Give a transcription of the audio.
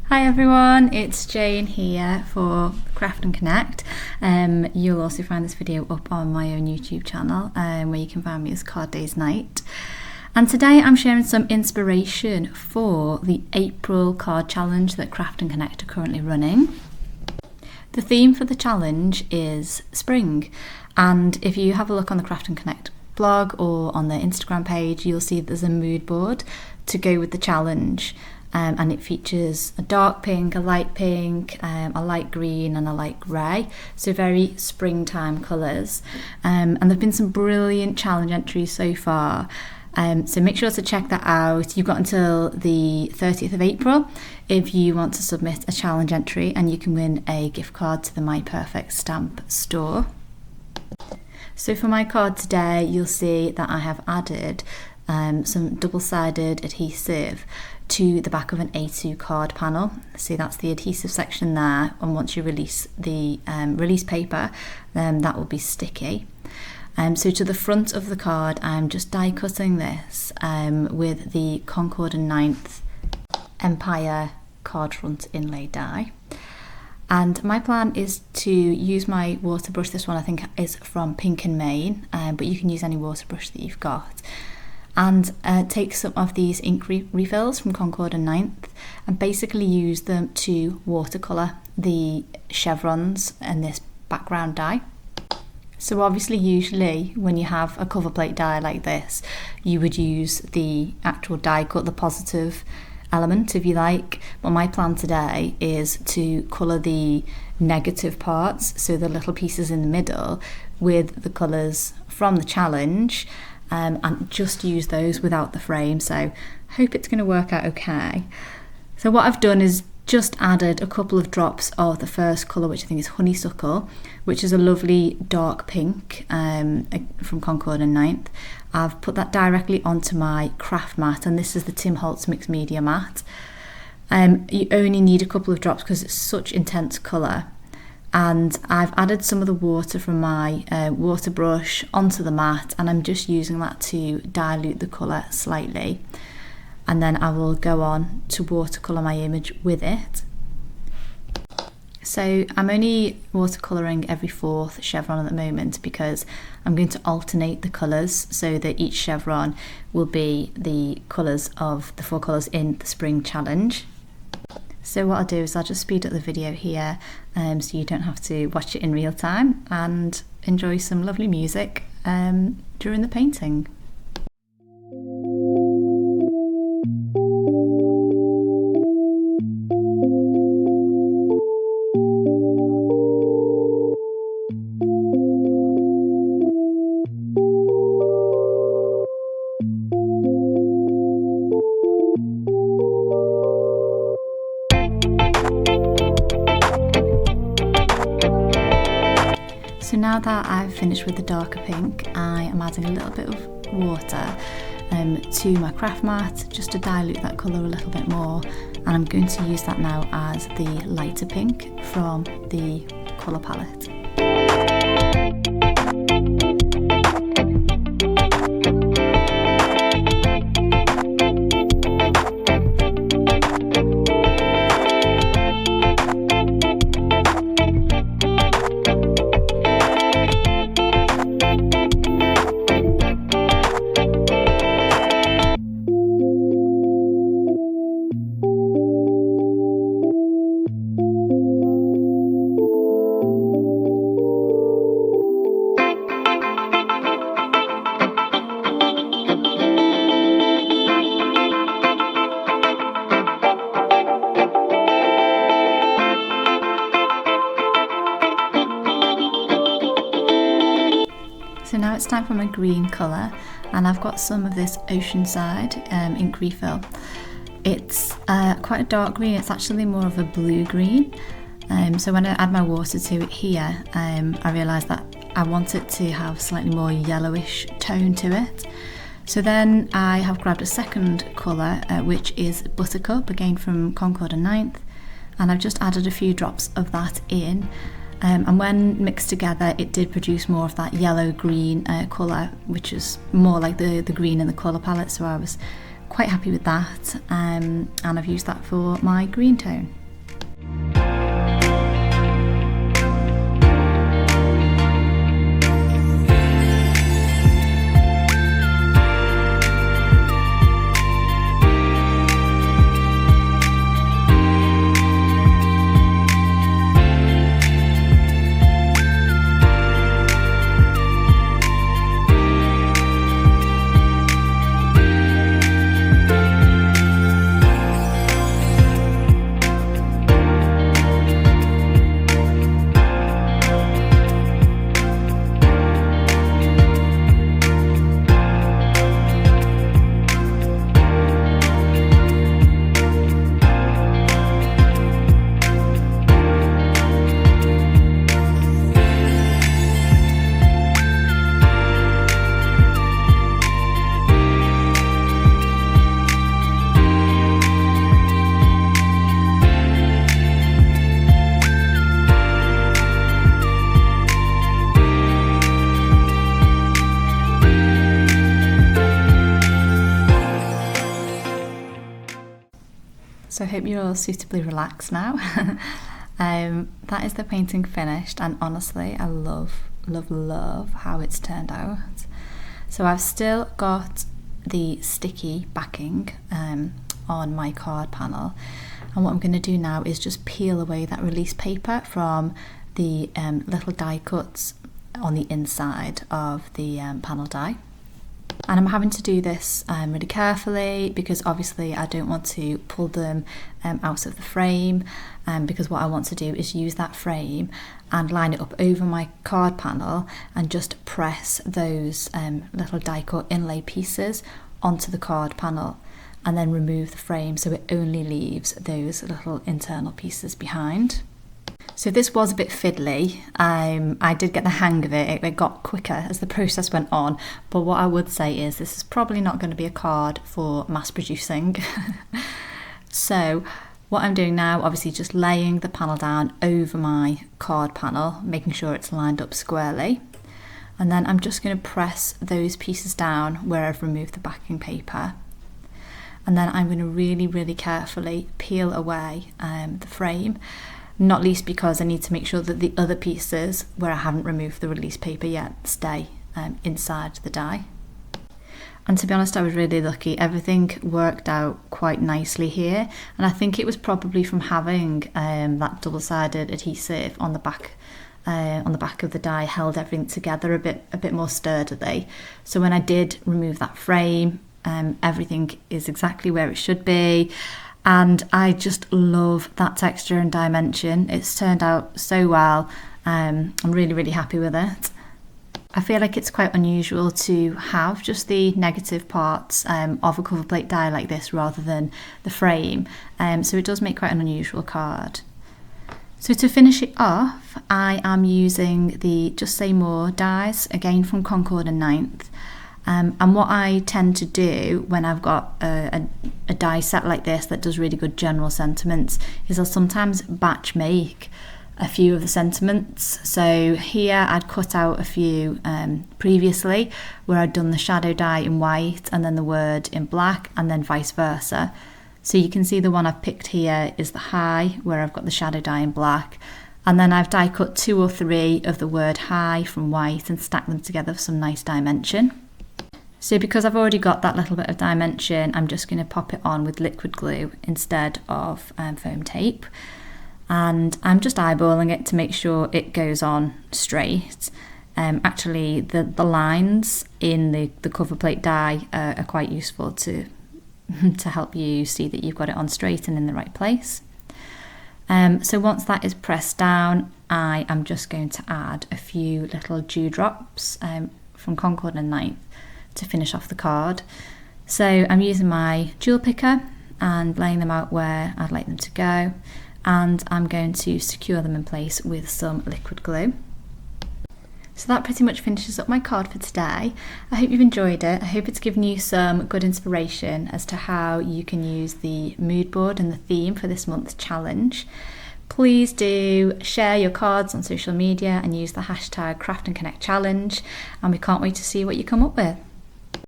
Hi everyone, it's Jayne here for Craft and Connect. You'll also find this video up on my own YouTube channel where you can find me as Card Days Night. And today I'm sharing some inspiration for the April card challenge that Craft and Connect are currently running. The theme for the challenge is spring, and if you have a look on the Craft and Connect blog or on their Instagram page, you'll see there's a mood board to go with the challenge. And it features a dark pink, a light pink, a light green and a light grey, so very springtime colours. And there have been some brilliant challenge entries so far, so make sure to check that out. You've got until the 30th of April if you want to submit a challenge entry, and you can win a gift card to the My Perfect stamp store. So for my card today, you'll see that I have added some double-sided adhesive to the back of an A2 card panel. See, that's the adhesive section there, and once you release the release paper, then that will be sticky. So to the front of the card, I'm just die cutting this with the Concord and 9th Empire card front inlay die. And my plan is to use my water brush. This one I think is from Pink and Main, but you can use any water brush that you've got. And take some of these ink refills from Concord and 9th and basically use them to watercolour the chevrons in this background die. So obviously usually when you have a cover plate die like this, you would use the actual die cut, the positive element if you like, but my plan today is to colour the negative parts, so the little pieces in the middle, with the colours from the challenge. And just use those without the frame, so hope it's going to work out okay. So what I've done is just added a couple of drops of the first colour, which I think is Honeysuckle, which is a lovely dark pink from Concord and 9th. I've put that directly onto my craft mat, and this is the Tim Holtz Mixed Media mat. You only need a couple of drops because it's such intense colour. And I've added some of the water from my water brush onto the mat, and I'm just using that to dilute the colour slightly, and then I will go on to watercolour my image with it. So I'm only watercolouring every fourth chevron at the moment because I'm going to alternate the colours so that each chevron will be the colours of the 4 colours in the spring challenge. So what I'll do is I'll just speed up the video here so you don't have to watch it in real time, and enjoy some lovely music during the painting. So now that I've finished with the darker pink, I am adding a little bit of water to my craft mat just to dilute that colour a little bit more, and I'm going to use that now as the lighter pink from the colour palette. So now it's time for my green colour, and I've got some of this Oceanside ink refill. It's quite a dark green, it's actually more of a blue green. So when I add my water to it here, I realised that I want it to have slightly more yellowish tone to it. So then I have grabbed a second colour, which is Buttercup, again from Concord and 9th, and I've just added a few drops of that in. And when mixed together, it did produce more of that yellow-green colour, which is more like the green in the colour palette, so I was quite happy with that, and I've used that for my green tone. So I hope you're all suitably relaxed now. That is the painting finished, and honestly I love how it's turned out. So I've still got the sticky backing on my card panel, and what I'm going to do now is just peel away that release paper from the little die cuts on the inside of the panel die. And I'm having to do this really carefully because obviously I don't want to pull them out of the frame, because what I want to do is use that frame and line it up over my card panel and just press those little die cut inlay pieces onto the card panel, and then remove the frame so it only leaves those little internal pieces behind. So this was a bit fiddly. I did get the hang of it. It got quicker as the process went on, but what I would say is this is probably not going to be a card for mass producing. So what I'm doing now, obviously just laying the panel down over my card panel, making sure it's lined up squarely. And then I'm just going to press those pieces down where I've removed the backing paper. And then I'm going to really carefully peel away the frame, not least because I need to make sure that the other pieces where I haven't removed the release paper yet stay inside the die. And to be honest, I was really lucky. Everything worked out quite nicely here, and I think it was probably from having that double-sided adhesive on the back of the die held everything together a bit more sturdily. So when I did remove that frame, everything is exactly where it should be. And I just love that texture and dimension. It's turned out so well. I'm really happy with it. I feel like it's quite unusual to have just the negative parts of a cover plate die like this rather than the frame. So it does make quite an unusual card. So to finish it off, I am using the Just Say More dies, again from Concord and 9th. And what I tend to do when I've got a die set like this that does really good general sentiments is I'll sometimes batch make a few of the sentiments. So here I'd cut out a few previously where I'd done the shadow die in white and then the word in black, and then vice versa. So you can see the one I've picked here is the high, where I've got the shadow die in black, and then I've die cut 2 or 3 of the word high from white and stacked them together for some nice dimension. So because I've already got that little bit of dimension, I'm just going to pop it on with liquid glue instead of foam tape. And I'm just eyeballing it to make sure it goes on straight. Actually, the lines in the cover plate die are quite useful to help you see that you've got it on straight and in the right place. So once that is pressed down, I am just going to add a few little dewdrops from Concord and 9th to finish off the card. So I'm using my jewel picker and laying them out where I'd like them to go, and I'm going to secure them in place with some liquid glue. So that pretty much finishes up my card for today. I hope you've enjoyed it. I hope it's given you some good inspiration as to how you can use the mood board and the theme for this month's challenge. Please do share your cards on social media and use the hashtag Craft and Connect Challenge, and we can't wait to see what you come up with.